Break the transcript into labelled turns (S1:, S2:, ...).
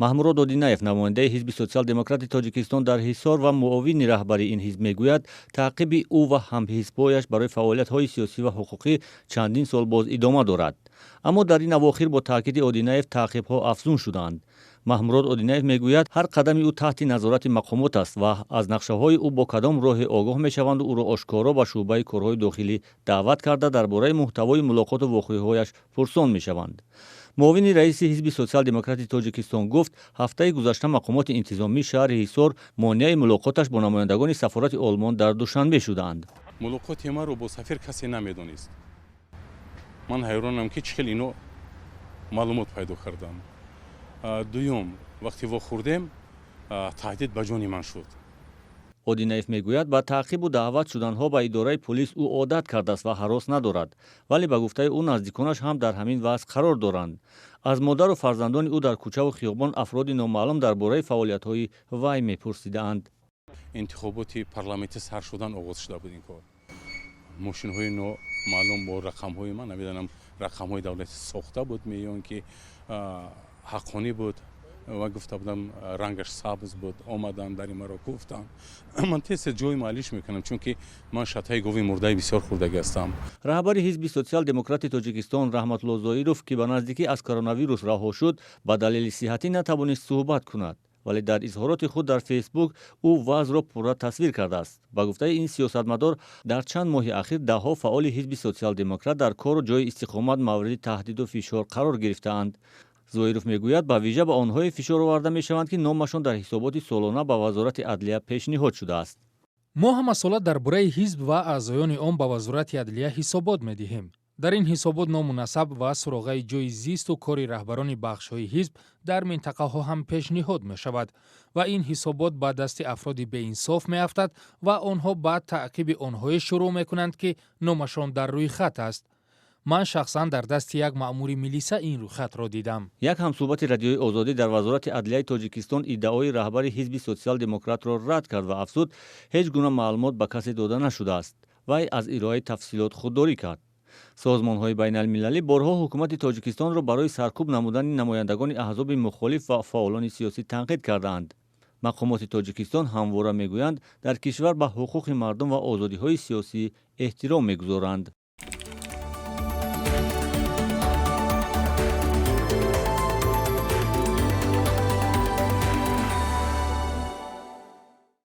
S1: маҳмурод одинаев намояндаи ҳизби социал-демократи тоҷикистон дар ҳисор ва муовини раҳбари ин ҳизб мегӯяд таъқиби ӯ ва ҳамҳизбҳояш барои фаъолиятҳои сиёсӣ ва ҳуқуқӣ чандин сол боз идома дорад. аммо дар ин авохир бо таъкиди одинаев таъқибҳо афзун шуданд. маҳмурод одинаев мегӯяд ҳар қадами ӯ таҳти назорати мақомот аст ва аз нақшаҳои ӯ бо кадом роҳе огоҳ мешаванду ӯро ошкоро ба шуъбаи корҳои дохилӣ даъват карда дар бораи муҳтавои мулоқоту воқеаҳояш пурсон мешаванд. муовини раиси ҳизби социал-демократи тоҷикистон гуфт ҳафтаи гузашта мақомоти интизомии шаҳри ҳисор монеаи мулоқоташ бо намояндагони сафорати олмон дар душанбе шуданд.
S2: мулоқоти маро бо сафир касе намедонист. ман ҳайронам ки чӣ хел ино маълумот пайдо кардам. дуюм вақте вохӯрдем таҳдид ба ҷони ман шуд.
S1: одинаев мегӯяд ба таъқибу даъват шуданҳо ба идораи пулис ӯ одат кардааст ва ҳарос надорад, вале ба гуфтаи ӯ наздиконаш ҳам дар ҳамин вазъ қарор доранд. аз модару фарзандони ӯ дар кӯчаву хиёбон афроди номаълум дар бораи фаъолиятҳои вай мепурсидаанд.
S2: интихоботи парламентӣ сар шудан оғоз шуда буд ин кор. мошинҳои номаълум бо рақамҳои ман намедонам рақамҳои давлатӣ сохта буд меён ки ҳаққонӣ буд. ва гуфта будам рангаш сабз буд. омадам дари маро гуфтам. ман тез ҷой маълиш мекунам, чунки ман шатаи гови мурдаи бисёр хӯрдагӣ ҳастам.
S1: раҳбари ҳизби социал-демократи тоҷикистон раҳматулло зоиров ки ба наздикӣ аз коронавирус раҳо шуд ба далели сиҳатӣ натавонист суҳбат кунад, вале дар изҳороти худ дар фейсбук ӯ вазъро пурра тасвир кардааст. ба гуфтаи ин сиёсатмадор дар чанд моҳи ахир даҳҳо фаъоли ҳизби социал-демократ дар кору ҷои истиқомат мавриди таҳдиду фишор қарор гирифтаанд. зоиров мегӯяд ба вижа ба онҳое фишор оварда мешаванд ки номашон дар ҳисоботи солона ба вазорати адлия пешниҳод шудааст.
S3: мо ҳамасола дар бораи ҳизб ва аъзоёни он ба вазорати адлия ҳисобот медиҳем. дар ин ҳисобот ному насаб ва суроғаи ҷойи зисту кори раҳбарони бахшҳои ҳизб дар минтақаҳо ҳам пешниҳод мешавад ва ин ҳисобот ба дасти афроди беинсоф меафтад ва онҳо баъд таъқиби онҳое шурӯъ мекунанд ки номашон дар рӯйхат аст. ман шахсан дар дасти як маъмури милиса ин рӯйхатро дидам.
S1: як ҳамсӯҳбати радиои озодӣ дар вазорати адлияи тоҷикистон иддаои раҳбари ҳизби социал-демократро рад кард ва афзуд ҳеҷ гуна маълумот ба касе дода нашудааст. вай аз ироаи тафсилот худдорӣ кард. созмонҳои байналмилалӣ борҳо ҳукумати тоҷикистонро барои саркӯб намудани намояндагони аҳзоби мухолиф ва фаъолони сиёсӣ танқид кардаанд. мақомоти тоҷикистон ҳамвора мегӯянд дар кишвар ба ҳуқуқи мардум ва озодиҳои сиёсӣ эҳтиром мегузоранд.